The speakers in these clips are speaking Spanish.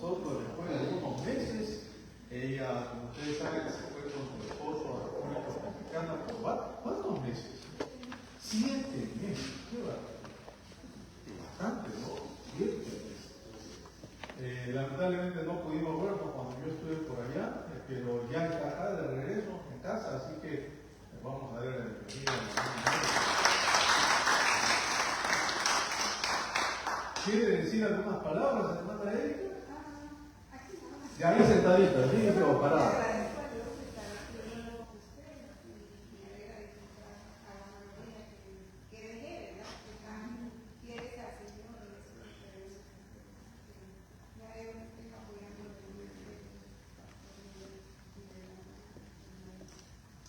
nosotros después de algunos meses. Ella, como ustedes saben, se fue con su esposo a la República Dominicana por ¿cuántos meses? 7 meses. Qué bastante, ¿no? 7 meses. Lamentablemente no pudimos vernos cuando yo estuve por allá, pero ya está acá de regreso en casa, así que vamos a ver la bienvenida. ¿Quiere decir algunas palabras, hermana Erika? Ya ahí sentadita, ¿sí? Pero parada.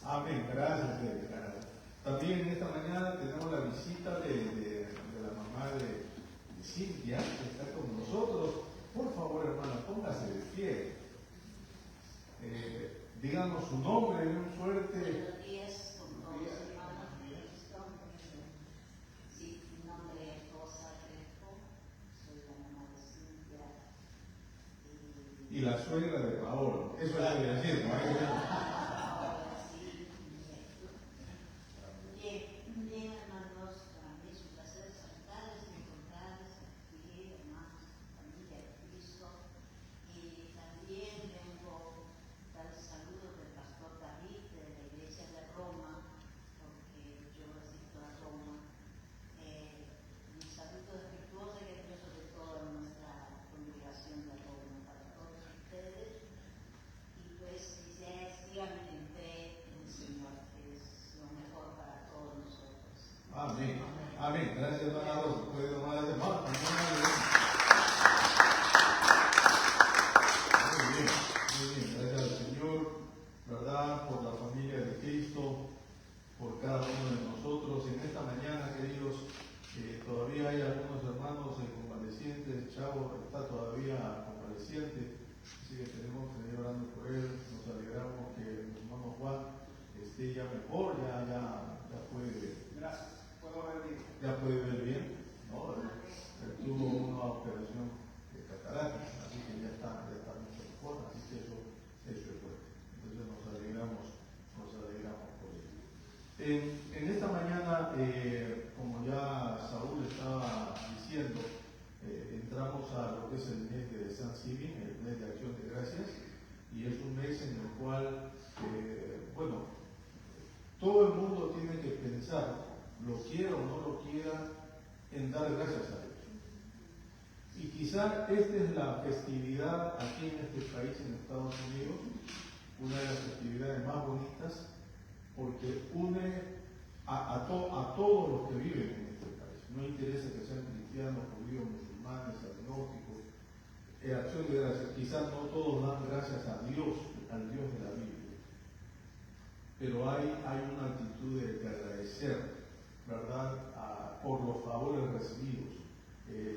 Amén, gracias, Erika. También en esta mañana tenemos la visita de la mamá de Cintia, que está con nosotros. Por favor, hermana, póngase de pie. Díganos su nombre, bien fuerte. Buenos días, con todos hermanos de Cristo. Sí, mi nombre es Rosa Crespo, soy la mamá de Cintia. Y la suegra de Paolo. Eso es lo que decir, ¿no? Bien, hermanos, para mí es un placer saludarles y encontrarles aquí, hermanos, familia de Cristo. Y también vengo a dar saludos del pastor David de la iglesia de Roma, porque yo asisto a Roma. Mi saludo respetuoso y cariñoso de toda nuestra congregación de Roma para todos ustedes. Y pues sigan en fe en el Señor, que es lo mejor para todos nosotros. Amén. Amén. Gracias, hermana Rosa. Puede tomar las demás. Muy bien. Gracias al Señor, ¿verdad? Por la familia de Cristo, por cada uno de nosotros. En esta mañana, queridos, todavía hay algunos hermanos convalecientes. Chavo está todavía convaleciente, así que tenemos que seguir orando por él. Nos alegramos que el hermano Juan esté ya mejor, ya puede. Gracias. ¿Puedo ver bien? Ya puede ver bien, ¿no? Él tuvo una operación de catarata, así que ya está mucho mejor, así que eso es bueno. Entonces nos alegramos por ello. En esta mañana, como ya Saúl estaba diciendo, entramos a lo que es el mes de Thanksgiving, el mes de acción de gracias, y es un mes en el cual, todo el mundo tiene que pensar, lo quiera o no lo quiera, en dar gracias a Dios. Y quizá esta es la festividad aquí en este país, en Estados Unidos, una de las festividades más bonitas, porque une a todos los que viven en este país. No interesa que sean cristianos, judíos, musulmanes, agnósticos. Acción de gracias. Quizás no todos dan gracias a Dios, al Dios de la Biblia. Pero hay una actitud de agradecer, ¿verdad?, por los favores recibidos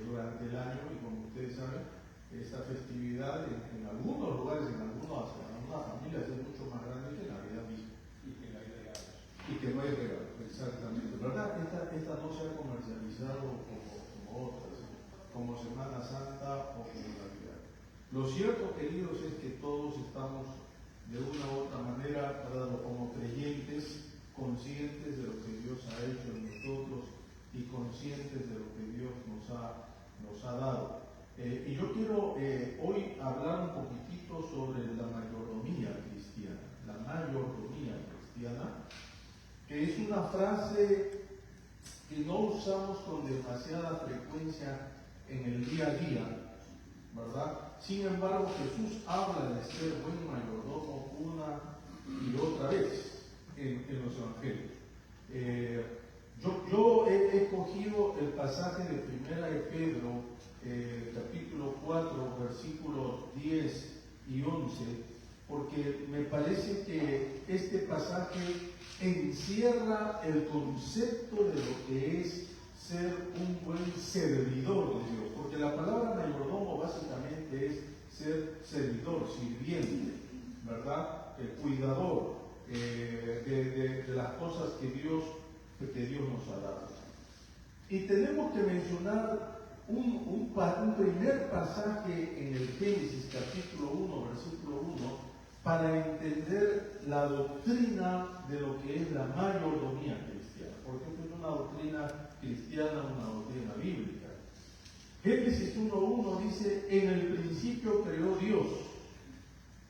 durante el año. Y como ustedes saben, esta festividad en algunos lugares, en algunas familias es mucho más grande que Navidad misma. Y que no hay regalos, exactamente. ¿Verdad? Esta no se ha comercializado como otras, como Semana Santa o como Navidad. Lo cierto, queridos, es que todos estamos de una u otra manera, ¿verdad?, como creyentes, conscientes de lo que Dios ha hecho en nosotros y conscientes de lo que Dios nos ha dado. Y yo quiero hoy hablar un poquitito sobre la mayordomía cristiana. La mayordomía cristiana, que es una frase que no usamos con demasiada frecuencia en el día a día, ¿verdad? Sin embargo, Jesús habla de ser buen mayordomo una y otra vez en los evangelios. Yo he escogido el pasaje de 1 de Pedro, capítulo 4, versículos 10 y 11, porque me parece que este pasaje encierra el concepto de lo que es ser un buen servidor de Dios, porque la palabra mayordomo básicamente es ser servidor, sirviente, ¿verdad? Cuidador de las cosas que Dios nos ha dado. Y tenemos que mencionar un primer pasaje en el Génesis capítulo 1, versículo 1, para entender la doctrina de lo que es la mayordomía cristiana, porque es una doctrina cristiana, una doctrina bíblica. Génesis 1.1 dice, en el principio creó Dios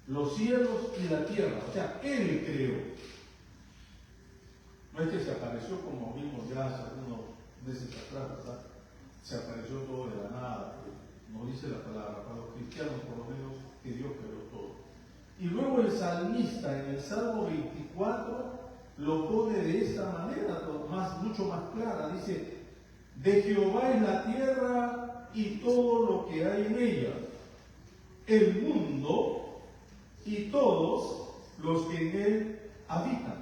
los cielos y la tierra, o sea, Él creó. No es que se apareció como vimos ya hace algunos meses atrás, ¿verdad? Se apareció todo de la nada, no dice la palabra, para los cristianos por lo menos, que Dios creó todo. Y luego el salmista en el Salmo 24 lo pone de esta manera, mucho más clara, dice, de Jehová es la tierra y todo lo que hay en ella, el mundo y todos los que en él habitan.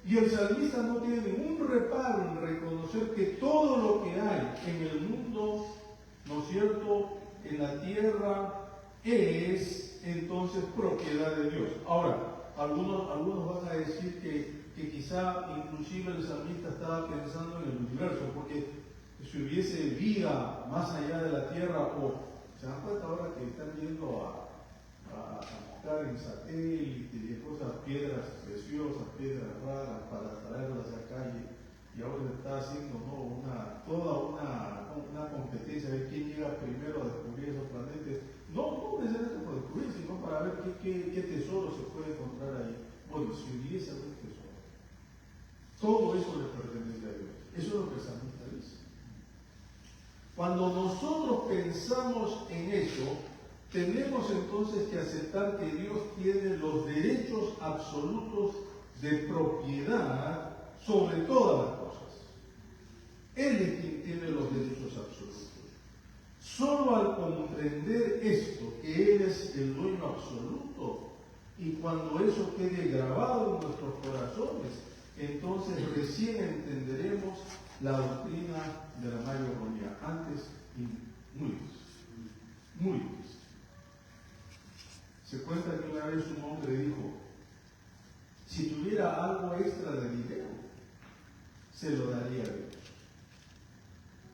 Y el salmista no tiene ningún reparo en reconocer que todo lo que hay en el mundo, ¿no es cierto?, en la tierra, es entonces propiedad de Dios. Ahora, algunos van a decir que quizá inclusive el salmista estaba pensando en el universo, porque si hubiese vida más allá de la tierra, o se dan cuenta ahora que están yendo a buscar en satélite y cosas, piedras preciosas, piedras raras para traerlas acá, y ahora se está haciendo toda una competencia de quién llega primero a descubrir esos planetas. No necesariamente por descubrir, sino para ver qué tesoro se puede encontrar ahí. Bueno, si hubiese algún tesoro, todo eso le pertenece a Dios. Eso es lo que el salmista dice. Cuando nosotros pensamos en eso, tenemos entonces que aceptar que Dios tiene los derechos absolutos de propiedad sobre todas las cosas. Él es quien tiene los derechos absolutos. Solo al comprender esto, que Él es el dueño absoluto, y cuando eso quede grabado en nuestros corazones, entonces recién entenderemos la doctrina de la mayordomía. Antes, muy difícil. Se cuenta que una vez un hombre dijo, si tuviera algo extra de dinero, se lo daría a Dios.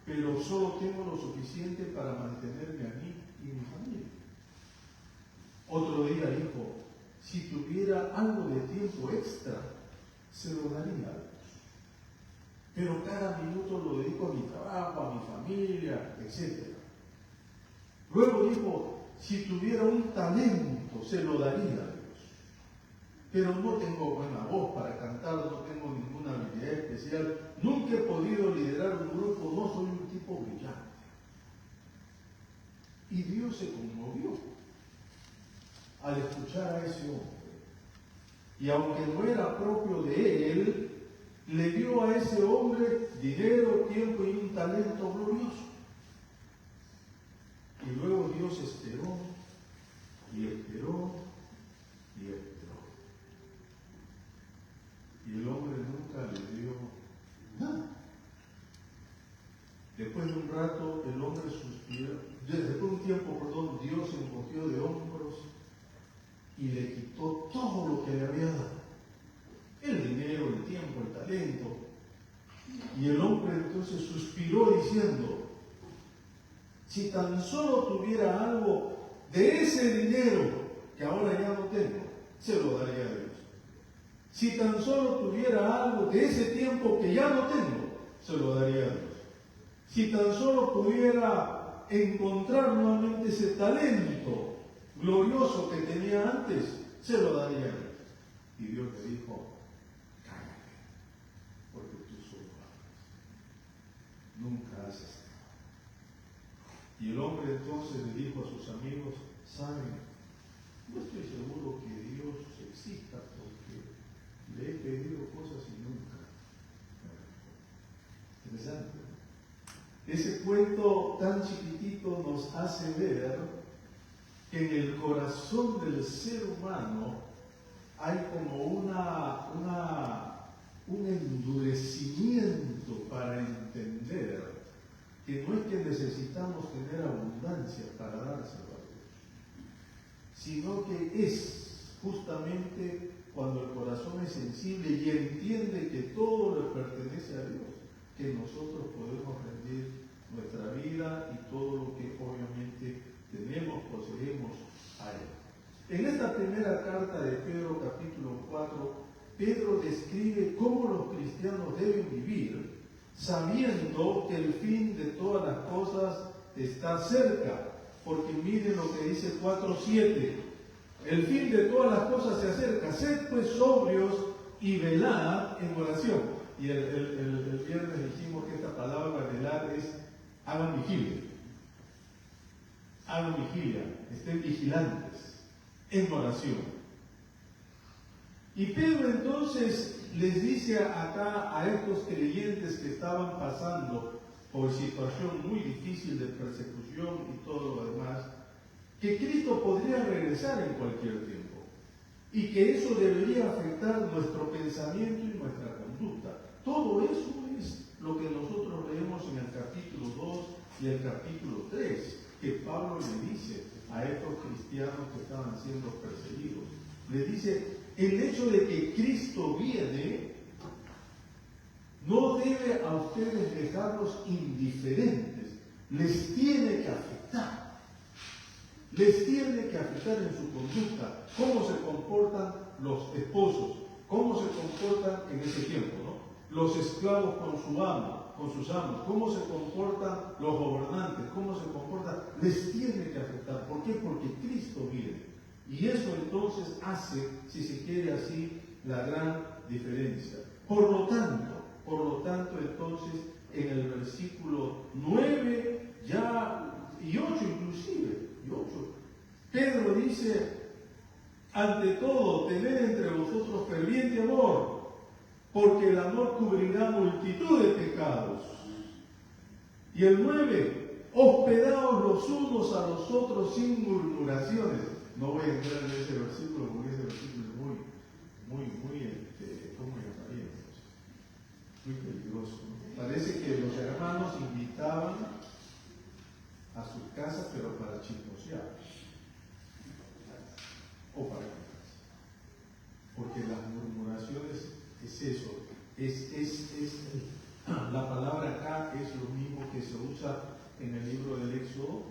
Pero solo tengo lo suficiente para mantenerme a mí y mi familia. Otro día dijo, si tuviera algo de tiempo extra, se lo daría a Dios. Pero cada minuto lo dedico a mi trabajo, a mi familia, etc. Luego dijo, si tuviera un talento, se lo daría a Dios. Pero no tengo buena voz para cantar, no tengo ninguna habilidad especial, nunca he podido liderar un grupo, no soy un tipo brillante. Y Dios se conmovió al escuchar a ese hombre. Y aunque no era propio de él, le dio a ese hombre dinero, tiempo y un talento glorioso. Y luego Dios esperó, y esperó, y esperó. Y el hombre nunca le dio nada. Después de un rato, el hombre suspiró. Después de un tiempo, Dios se encogió de hombros y le quitó todo lo que le había dado. El dinero, el tiempo, el talento. Y el hombre entonces suspiró diciendo, si tan solo tuviera algo de ese dinero que ahora ya no tengo, se lo daría a Dios. Si tan solo tuviera algo de ese tiempo que ya no tengo, se lo daría a Dios. Si tan solo pudiera encontrar nuevamente ese talento glorioso que tenía antes, se lo daría a Dios. Y Dios le dijo, cállate, porque tú solo hablas, nunca has estado. Y el hombre entonces le dijo a sus amigos, ¿saben? No estoy seguro que Dios exista porque le he pedido cosas y nunca. Interesante. Ese cuento tan chiquitito nos hace ver que en el corazón del ser humano hay como un endurecimiento para entender que no es que necesitamos tener abundancia para dárselo a Dios, sino que es justamente cuando el corazón es sensible y entiende que todo le pertenece a Dios, que nosotros podemos rendir nuestra vida y todo lo que obviamente tenemos, poseemos a Él. En esta primera carta de Pedro, capítulo 4, Pedro describe cómo los cristianos deben vivir, sabiendo que el fin de todas las cosas está cerca. Porque miren lo que dice 4:7. El fin de todas las cosas se acerca. Sed pues sobrios y velad en oración. Y el viernes dijimos que esta palabra velar es hagan vigilia. Hagan vigilia. Estén vigilantes en oración. Y Pedro entonces les dice acá a estos creyentes que estaban pasando por situación muy difícil de persecución y todo lo demás, que Cristo podría regresar en cualquier tiempo y que eso debería afectar nuestro pensamiento y nuestra conducta. Todo eso es lo que nosotros leemos en el capítulo 2 y el capítulo 3, que Pablo le dice a estos cristianos que estaban siendo perseguidos. Le dice, el hecho de que Cristo viene no debe a ustedes dejarlos indiferentes, les tiene que afectar. Les tiene que afectar en su conducta, cómo se comportan los esposos, cómo se comportan en ese tiempo, ¿no? Los esclavos con su amo, con sus amos, cómo se comportan los gobernantes, cómo se comportan, les tiene que afectar. ¿Por qué? Porque Cristo viene. Y eso entonces hace, si se quiere así, la gran diferencia. Por lo tanto, entonces, en el versículo 9 ya, y 8 inclusive, Pedro dice, ante todo, tened entre vosotros ferviente amor, porque el amor cubrirá multitud de pecados. Y el 9, hospedaos los unos a los otros sin murmuraciones. No voy a entrar en ese versículo, porque ese versículo es muy, ¿cómo llamaría? Muy peligroso, ¿no? Parece que los hermanos invitaban a sus casas, pero para chismosear o para quejarse. Porque las murmuraciones es eso, la palabra acá es lo mismo que se usa en el libro del Éxodo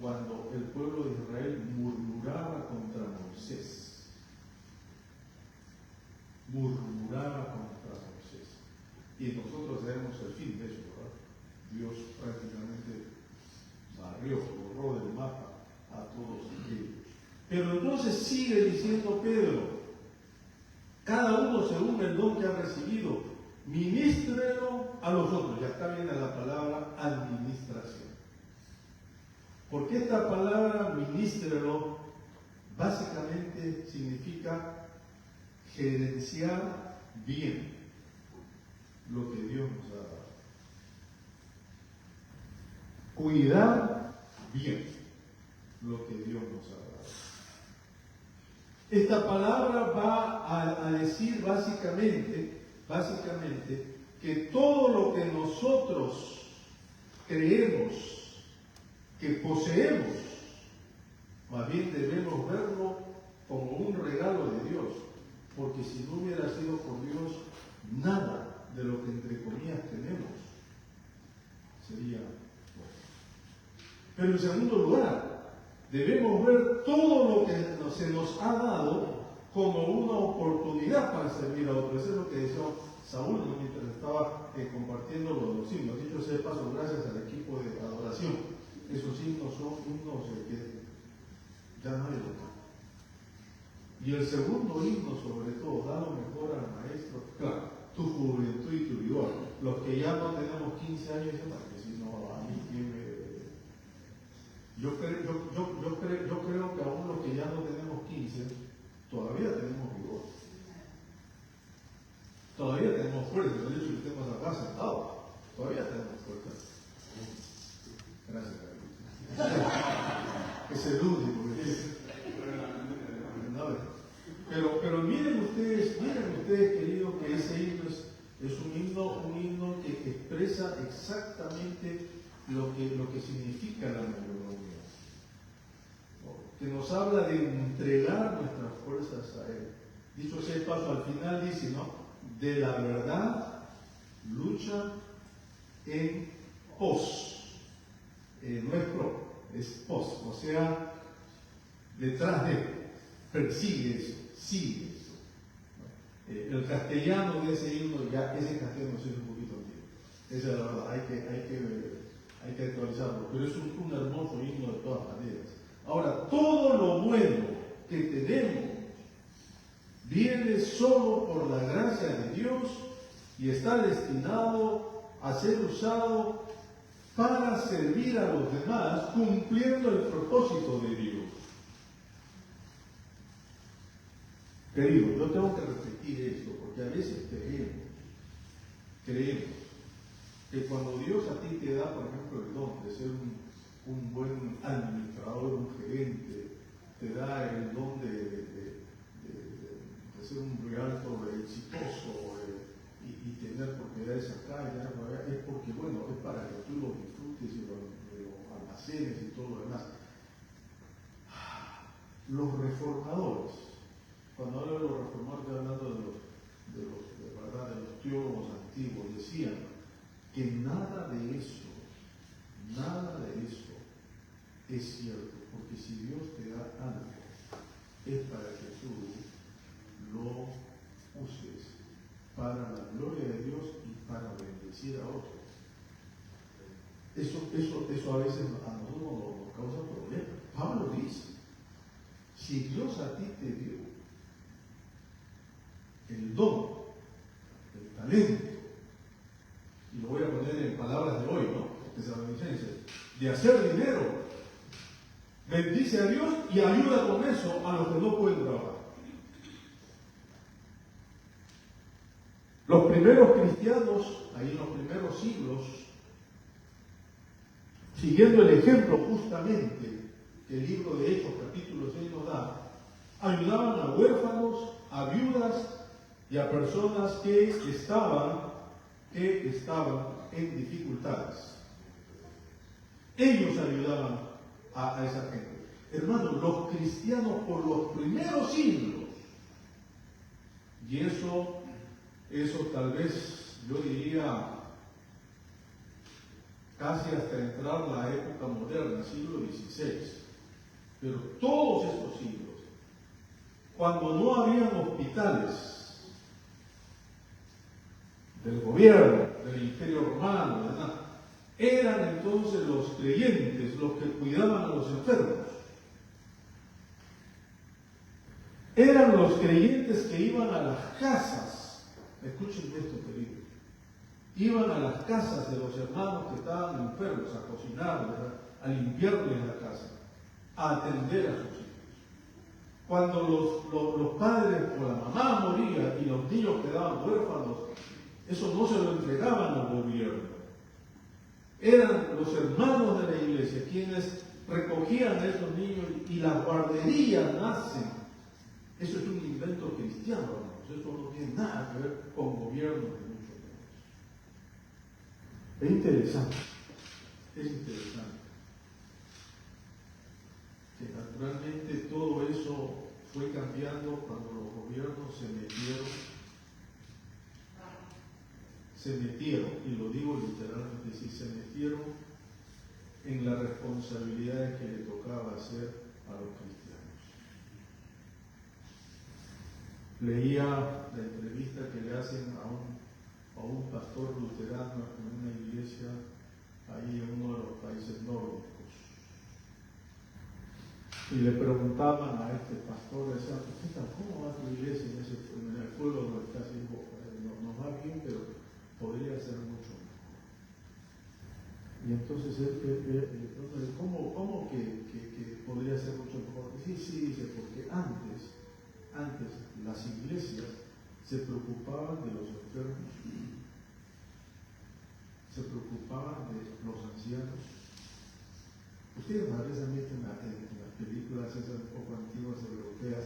cuando el pueblo de Israel murmuraba contra Moisés. Murmuraba contra Moisés. Y nosotros sabemos el fin de eso, ¿verdad? Dios prácticamente barrió, borró del mapa a todos ellos. Pero entonces sigue diciendo Pedro, cada uno según el don que ha recibido, ministrelo a los otros. Ya está bien la palabra administración. Porque esta palabra ministrelo básicamente significa gerenciar bien lo que Dios nos ha dado. Cuidar bien lo que Dios nos ha dado. Esta palabra va a decir básicamente que todo lo que nosotros creemos que poseemos, más bien debemos verlo como un regalo de Dios, porque si no hubiera sido por Dios, nada de lo que entre comillas tenemos sería bueno. Pero en segundo lugar, debemos ver todo lo que se nos ha dado como una oportunidad para servir a otros. Eso es lo que decía Saúl, ¿no? Mientras estaba compartiendo los himnos. Dicho sea de paso, gracias al equipo de adoración. Esos himnos son himnos que ya nadie lo toca. Y el segundo himno, sobre todo, da lo mejor al maestro. Claro, tu juventud y tu vigor. Los que ya no tenemos 15 años, que si no, a mí tiene. Yo creo que aún los que ya no tenemos 15, todavía tenemos vigor. Todavía tenemos fuerza. De hecho, estemos acá sentados. Todavía tenemos fuerza. Gracias, Carlos. Es el único. Pero miren ustedes, queridos, que ese himno es un himno que expresa exactamente lo que significa la memoria, que nos habla de entregar nuestras fuerzas a Él. Dicho sea de paso, al final dice, ¿no? De la verdad, lucha en pos no es pro, es post, o sea, detrás de, persigue eso, sigue eso. El castellano de ese himno, ya ese castellano sí es un poquito antiguo, esa es la verdad, hay que actualizarlo, pero es un hermoso himno de todas maneras. Ahora, todo lo bueno que tenemos viene solo por la gracia de Dios y está destinado a ser usado para servir a los demás, cumpliendo el propósito de Dios. Querido, yo tengo que repetir esto, porque a veces creemos que cuando Dios a ti te da, por ejemplo, el don de ser un buen administrador, un gerente, te da el don de ser un realtor exitoso y tener propiedades acá y allá, es porque, bueno, es para que tú lo disfrutes y lo almacenes y todo lo demás. Los reformadores, cuando hablo de los reformadores, estoy hablando de los teólogos antiguos, decían que nada de eso es cierto, porque si Dios te da algo, es para que tú lo uses para la gloria de Dios y para bendecir a otros. Eso a veces a nosotros nos causa problemas. Pablo dice, si Dios a ti te dio el don, el talento, y lo voy a poner en palabras de hoy, ¿no? De hacer dinero, bendice a Dios y ayuda con eso a los que no pueden trabajar. Los primeros cristianos, ahí en los primeros siglos, siguiendo el ejemplo justamente que el libro de Hechos capítulo 6 nos da, ayudaban a huérfanos, a viudas y a personas que estaban en dificultades. Ellos ayudaban a esa gente. Hermanos, los cristianos por los primeros siglos, y eso tal vez yo diría casi hasta entrar la época moderna, siglo XVI, pero todos estos siglos, cuando no habían hospitales del gobierno, del Imperio Romano, ¿verdad?, eran entonces los creyentes los que cuidaban a los enfermos. Eran los creyentes que iban a las casas, escuchen esto, queridos, iban a las casas de los hermanos que estaban enfermos, a cocinar, ¿verdad?, a limpiarles la casa, a atender a sus hijos. Cuando los padres o la mamá moría y los niños quedaban huérfanos, eso no se lo entregaban al gobierno. Eran los hermanos de la iglesia quienes recogían a esos niños y las guarderías nacen. Eso es un invento cristiano, hermanos. Eso no tiene nada que ver con gobierno de muchos menos. Es interesante. Que naturalmente todo eso fue cambiando cuando los gobiernos se metieron, y lo digo literalmente, sí, se metieron en las responsabilidades que le tocaba hacer a los cristianos. Leía la entrevista que le hacen a un pastor luterano en una iglesia ahí en uno de los países nórdicos. Y le preguntaban a este pastor, decían, ¿cómo va tu iglesia en el pueblo donde estás? Y dijo, nos va bien, pero podría ser mucho mejor. Y entonces ¿cómo que podría ser mucho mejor? Sí, dice, porque antes las iglesias se preocupaban de los enfermos, se preocupaban de los ancianos. Ustedes a veces han visto en las películas esas un poco antiguas europeas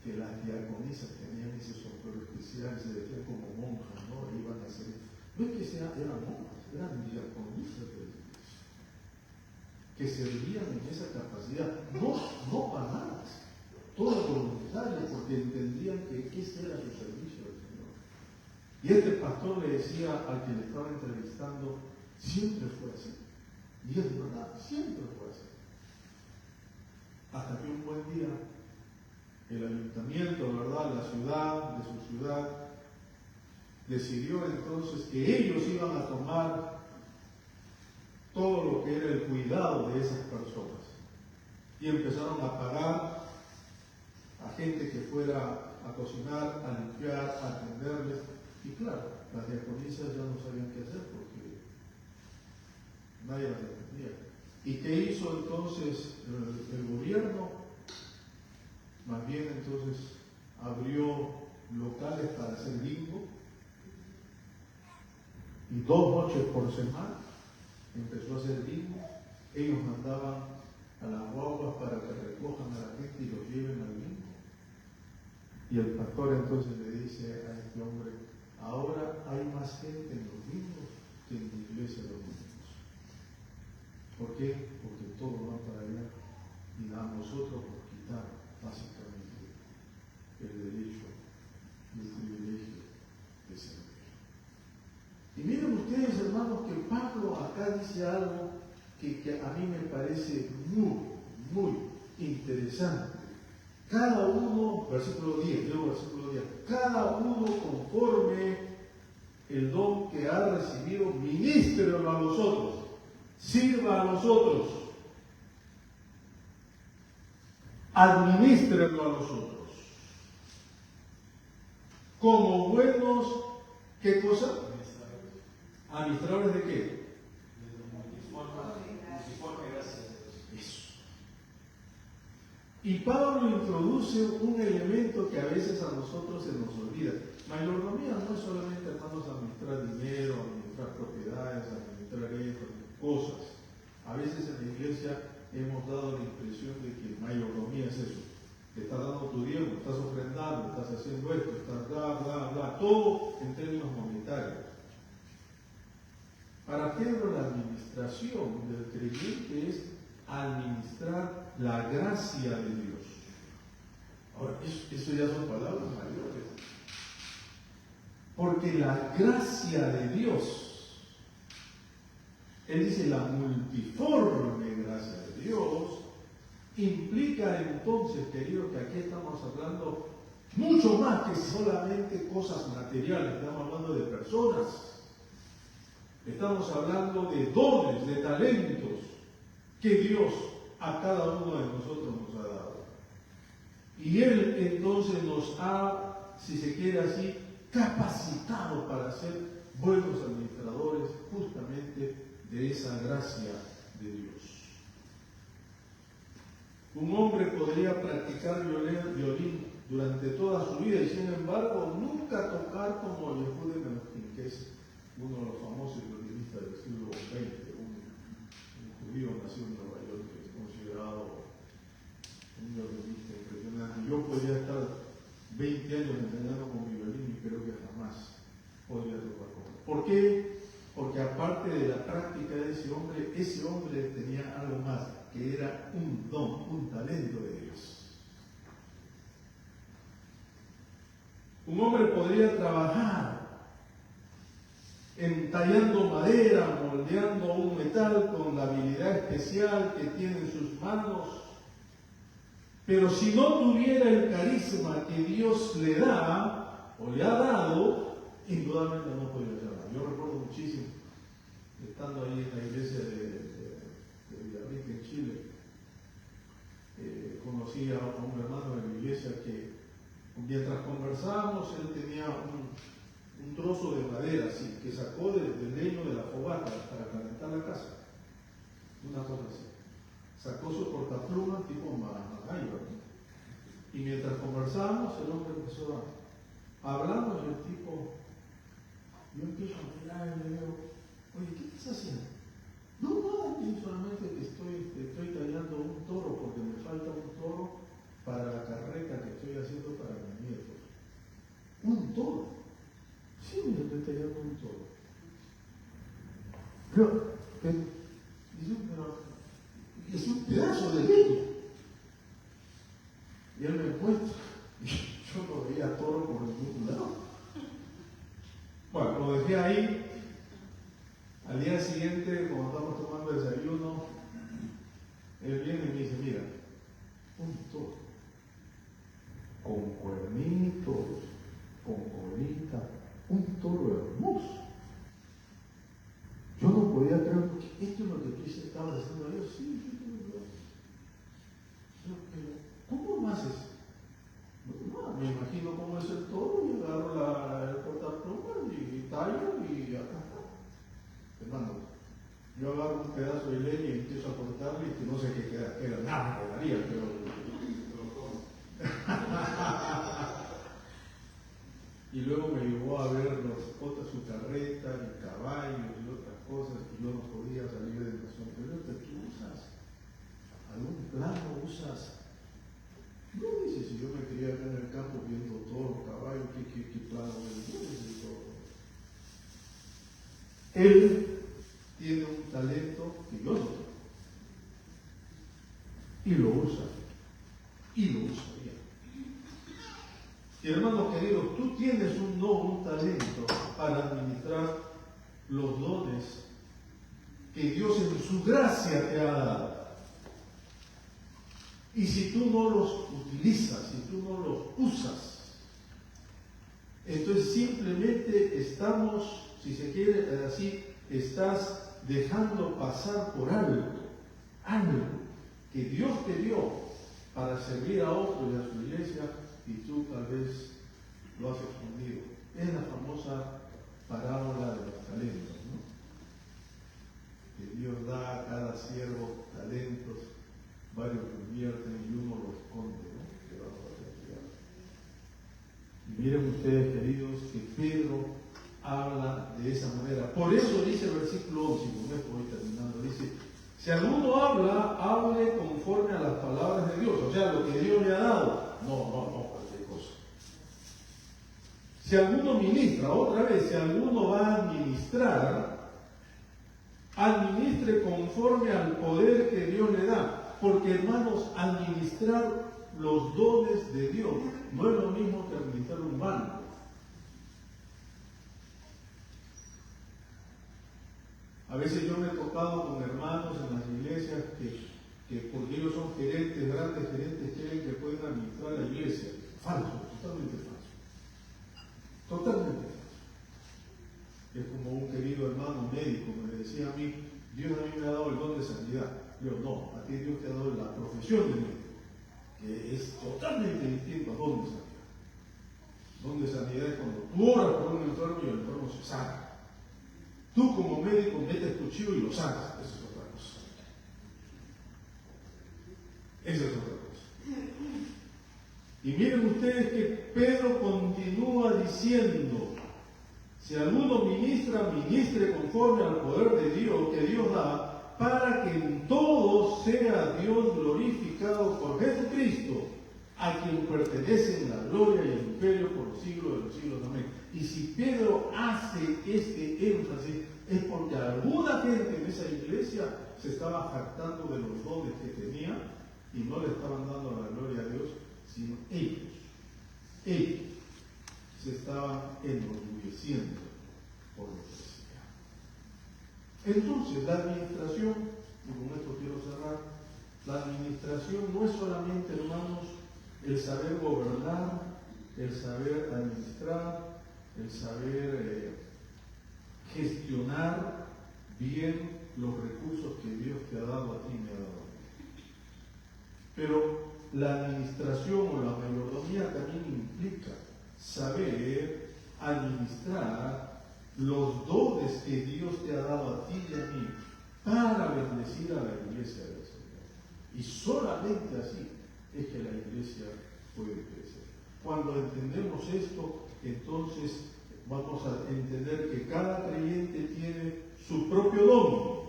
que las diaconisas tenían ese sombrero especial, se vestían como monjas, ¿no? E iban a hacer. No es que eran monjas, eran diaconisas de la iglesia, que servían en esa capacidad, no pagadas, todo voluntario, porque entendían que ese era su servicio al Señor. Y este pastor le decía al que le estaba entrevistando, siempre fue así. Y es verdad, siempre fue así. Hasta que un buen día el ayuntamiento, ¿verdad?, de su ciudad, decidió entonces que ellos iban a tomar todo lo que era el cuidado de esas personas. Y empezaron a pagar a gente que fuera a cocinar, a limpiar, a atenderles. Y claro, las diaconisas ya no sabían qué hacer porque nadie las atendía. ¿Y qué hizo entonces el gobierno? Más bien entonces abrió locales para hacer bingo y 2 noches por semana empezó a hacer bingo. Ellos mandaban a las guaguas para que recojan a la gente y los lleven al bingo. Y el pastor entonces le dice a este hombre: ahora hay más gente en los bingos que en la iglesia de los domingos. ¿Por qué? Porque todo va para allá y a nosotros nos quitaron básicamente el derecho y el privilegio de servir. Y miren ustedes, hermanos, que Pablo acá dice algo que a mí me parece muy interesante. Cada uno, versículo 10, cada uno conforme el don que ha recibido, ministrelo a los otros, sirva a los otros, administrelo a los otros. Como buenos, ¿qué cosa? ¿Administradores de qué? Eso. Y Pablo introduce un elemento que a veces a nosotros se nos olvida. Mayordomía no es solamente, hermanos, administrar dinero, administrar propiedades, administrar esto, cosas. A veces en la iglesia hemos dado la impresión de que mayordomía es eso. Te estás dando tu diezmo, estás ofrendando, estás haciendo esto, estás bla, todo en términos monetarios. Para Pedro, la administración del creyente es administrar la gracia de Dios. Ahora, eso ya son palabras mayores. Porque la gracia de Dios, él dice la multiforme gracia de Dios, implica entonces, queridos, que aquí estamos hablando mucho más que solamente cosas materiales, estamos hablando de personas. Estamos hablando de dones, de talentos que Dios a cada uno de nosotros nos ha dado. Y Él entonces nos ha, si se quiere así, capacitado para ser buenos administradores justamente de esa gracia de Dios. Un hombre podría practicar violín durante toda su vida y sin embargo nunca tocar como Yehudi Menuhin, que es uno de los famosos violinistas del siglo XX, un judío nacido en Nueva York, que es considerado un violinista impresionante. Yo podría estar 20 años enseñando con mi violín y creo que jamás podría tocar con él. ¿Por qué? Porque aparte de la práctica de ese hombre tenía algo más, que era un don, un talento de Dios. Un hombre podría trabajar entallando madera, moldeando un metal con la habilidad especial que tiene en sus manos, pero si no tuviera el carisma que Dios le da o le ha dado, indudablemente no podría hacer nada. Yo recuerdo muchísimo, estando ahí en la iglesia de Villarrica, en Chile, conocí a un hermano de mi iglesia que mientras conversábamos, él tenía un trozo de madera así, que sacó del leño de la fogata para calentar la casa. Una cosa así. Sacó su portapluma tipo MacGyver. Y mientras conversábamos, el hombre empezó a hablarnos y el tipo, yo empiezo a mirar y le digo, oye, ¿qué estás haciendo? No, solamente que estoy tallando un toro porque me falta un toro para la carreta que estoy haciendo para mis nietos. ¿Un toro? Sí, me estoy tallando un toro. Pero es un pedazo de leña. Y él me muestra. Yo no veía toro por ningún lado. Bueno, lo dejé ahí. Al día siguiente, cuando estábamos tomando desayuno, un toro, con cuernitos, con colita, un toro hermoso. Yo no podía creer, porque esto es lo que tú estabas haciendo a Dios. Sí, yo te lo veo. Pero, ¿cómo haces? No, me imagino cómo es el toro y agarro el cortapluma y tallo y acá está. Hermano, yo agarro un pedazo de leña y empiezo a cortarle y que no sé qué queda nada, quedaría, pero lo como. Y luego me llevó a ver su carreta y caballos y otras cosas y yo no podía salir de la zona. Pero tú usas algún plano, no dice, si yo me quería ver en el campo viendo todos los caballos, ¿qué plano me dice todo? Él tiene un talento que yo no tengo. Y lo usa bien. Y hermanos queridos, tú tienes un don, un talento para administrar los dones que Dios en su gracia te ha dado. Y si tú no los utilizas, si tú no los usas, entonces simplemente estamos, si se quiere así, estás dejando pasar por algo que Dios te dio para servir a otro y a su iglesia, y tú tal vez lo has escondido. Es la famosa parábola de los talentos, ¿no? Que Dios da a cada siervo talentos, varios lo invierten y uno lo esconde, ¿no? Y miren ustedes, queridos, que Pedro habla de esa manera. Por eso dice el versículo 11, y con esto voy terminando, dice: si alguno habla, hable conforme a las palabras de Dios, o sea, lo que Dios le ha dado. No, cualquier cosa. Si alguno ministra, otra vez, si alguno va a administrar, administre conforme al poder que Dios le da. Porque, hermanos, administrar los dones de Dios no es lo mismo que administrar un banco. A veces yo me he tocado con hermanos en las iglesias que porque ellos son gerentes, grandes gerentes, creen que pueden administrar la iglesia. Falso, totalmente falso. Totalmente falso. Es como un querido hermano médico me decía a mí: Dios a mí me ha dado el don de sanidad. Yo: no, a ti Dios te ha dado la profesión de médico, que es totalmente distinto a don de sanidad. Don de sanidad es cuando tú oras por un enfermo y el enfermo se sana. Tú como médico metes cuchillo y lo sanas. Esa es otra cosa. Esa es otra cosa. Y miren ustedes que Pedro continúa diciendo: si alguno ministra, ministre conforme al poder de Dios que Dios da, para que en todo sea Dios glorificado por Jesucristo, a quien pertenecen la gloria y el imperio por los siglos de los siglos. Amén. Y si Pedro hace este énfasis, es porque alguna gente en esa iglesia se estaba jactando de los dones que tenía y no le estaban dando la gloria a Dios, sino ellos se estaban enorgulleciendo por lo que hacían. Entonces, la administración, y con esto quiero cerrar, la administración no es solamente, hermanos, el saber gobernar, el saber administrar, el saber gestionar bien los recursos que Dios te ha dado a ti y me ha dado a mí. Pero la administración o la mayordomía también implica saber administrar los dones que Dios te ha dado a ti y a mí para bendecir a la iglesia del Señor. Y solamente así es que la iglesia puede crecer. Cuando entendemos esto, entonces vamos a entender que cada creyente tiene su propio don.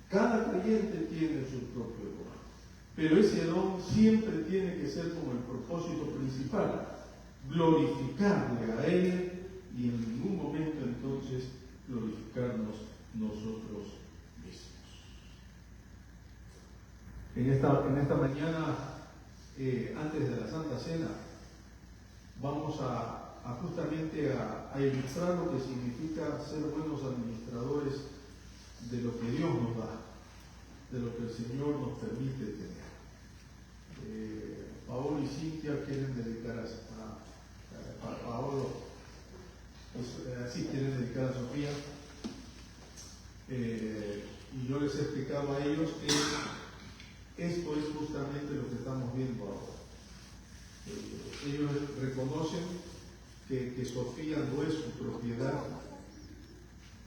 Cada creyente tiene su propio don. Pero ese don siempre tiene que ser con el propósito principal: glorificarle a Él y en ningún momento entonces glorificarnos nosotros mismos. En esta mañana, antes de la Santa Cena, vamos a justamente a ilustrar lo que significa ser buenos administradores de lo que Dios nos da, de lo que el Señor nos permite tener. Cintia quieren dedicar a Paolo, pues, sí quieren dedicar a Sofía. Y yo les he explicado a ellos que esto es justamente lo que estamos viendo ahora. Ellos reconocen que Sofía no es su propiedad,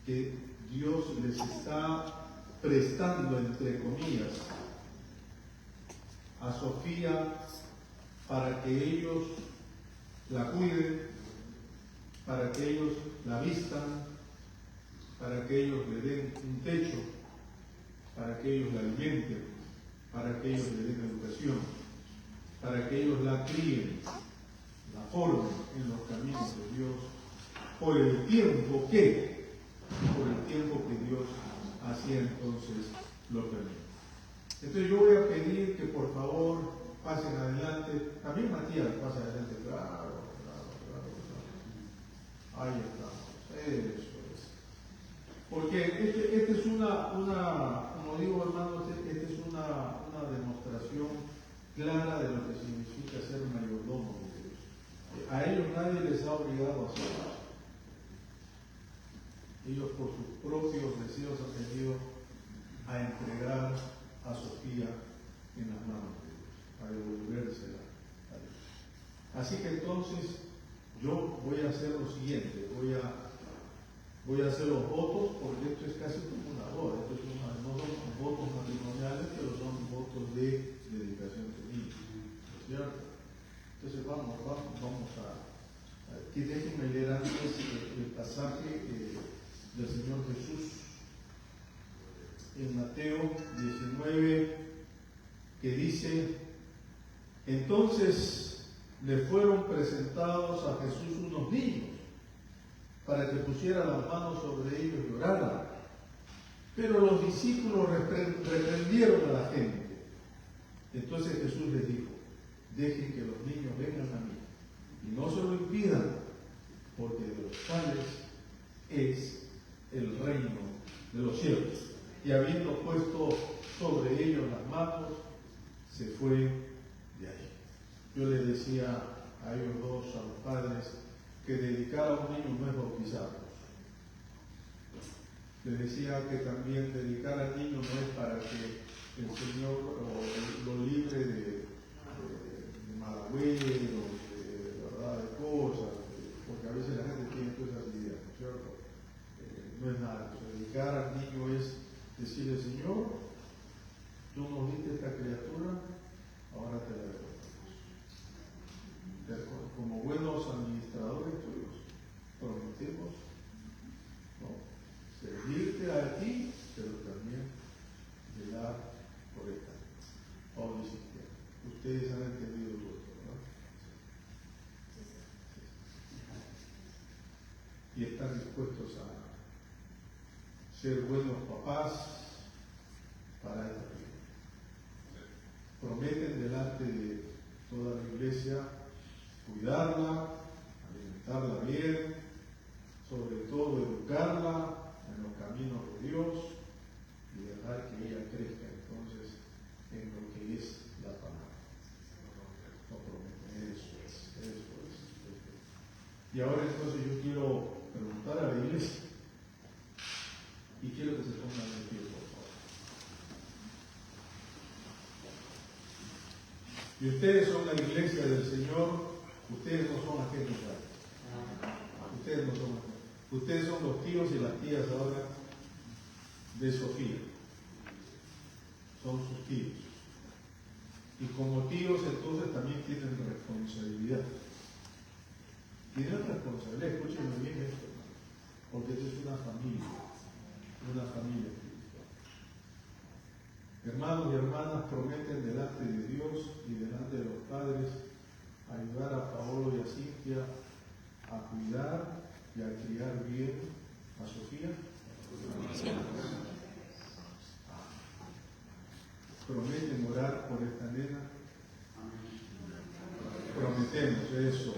que Dios les está prestando, entre comillas, a Sofía para que ellos la cuiden, para que ellos la vistan, para que ellos le den un techo, para que ellos la alimenten, para que ellos le den educación, para que ellos la críen, la formen en los caminos de Dios, por el tiempo que Dios hacía entonces lo permite. Entonces yo voy a pedir que por favor pasen adelante. También Matías pasa adelante, claro. Ahí estamos, eso es. Porque este es como digo hermanos, esta es una demostración clara de lo que significa ser mayordomo de Dios. A ellos nadie les ha obligado a hacerlo. Ellos por sus propios deseos han venido a entregar a Sofía en las manos de Dios, a devolvérsela a Dios. Así que entonces yo voy a hacer lo siguiente, voy a hacer los votos, porque esto es casi como una boda, no son votos matrimoniales, pero son votos de dedicación de niños, ¿no es cierto? Entonces vamos a que déjenme leer antes el pasaje del Señor Jesús en Mateo 19, que dice: entonces le fueron presentados a Jesús unos niños para que pusiera las manos sobre ellos y orara. Pero los discípulos reprendieron a la gente. Entonces Jesús les dijo: dejen que los niños vengan a mí y no se lo impidan, porque de los tales es el reino de los cielos. Y habiendo puesto sobre ellos las manos, se fue de ahí. Yo les decía a ellos dos, a los padres, que dedicar a un niño no es bautizarlos. Les decía que también dedicar al niño no es para que el Señor lo libre de malagüeros, de cosas, porque a veces la gente tiene todas esas ideas, ¿no es cierto? No es nada. Dedicar al niño es decirle: Señor, tú nos diste esta criatura, ahora te la devolvemos. Como buenos administradores tuyos, prometemos, ¿no?, servirte a ti, pero también velar por esta. Pablo y Cintia, ustedes han entendido todo, ¿verdad? Y están dispuestos a ser buenos papás para esta vida. Prometen delante de toda la iglesia cuidarla, alimentarla bien, sobre todo educarla en los caminos de Dios y dejar que ella crezca entonces en lo que es la palabra. No prometen, eso es. Y ahora entonces yo quiero preguntar a la iglesia y quiero que se pongan de pie, por favor. Y ustedes son la iglesia del Señor, ustedes no son ajenos a Él. Ustedes no son ajenos. Ustedes son los tíos y las tías ahora de Sofía. Son sus tíos. Y como tíos entonces también tienen responsabilidad. Tienen responsabilidad, escúchenme bien esto, porque esta es una familia espiritual. Hermanos y hermanas, prometen delante de Dios y delante de los padres ayudar a Paolo y a Cintia a cuidar y a criar bien a Sofía. Sí. Prometen orar por esta nena. Prometemos eso.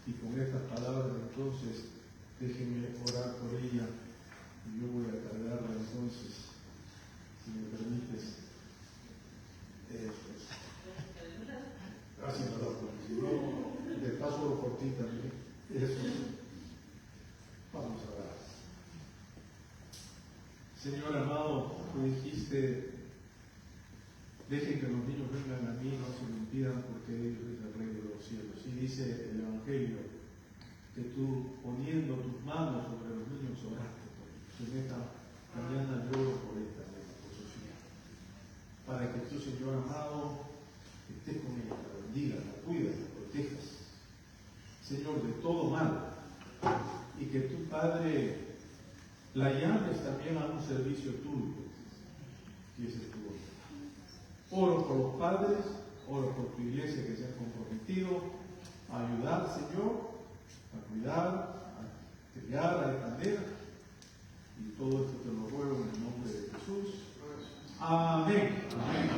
Y con estas palabras entonces déjenme orar por ella y yo voy a cargarla entonces, si me permites. Eso es. ti también. Eso. Vamos a orar. Señor amado, tú dijiste, dejen que los niños vengan a mí, no se lo impidan, porque ellos es el reino de los cielos. Y dice el Evangelio que tú, poniendo tus manos sobre los niños, oraste por ellos. En esta mañana lloro por esta nena, por Sofía, para que tú, Señor amado, estés con ella, la bendigas, la cuidas, la protejas, Señor, de todo mal, y que tu Padre la llames también a un servicio tuyo, y ese es tu voluntad. Oro por los padres, oro por tu iglesia que se ha comprometido a ayudar, Señor, a cuidar, a criar, a defender, y todo esto te lo ruego en el nombre de Jesús. Amén. Amén.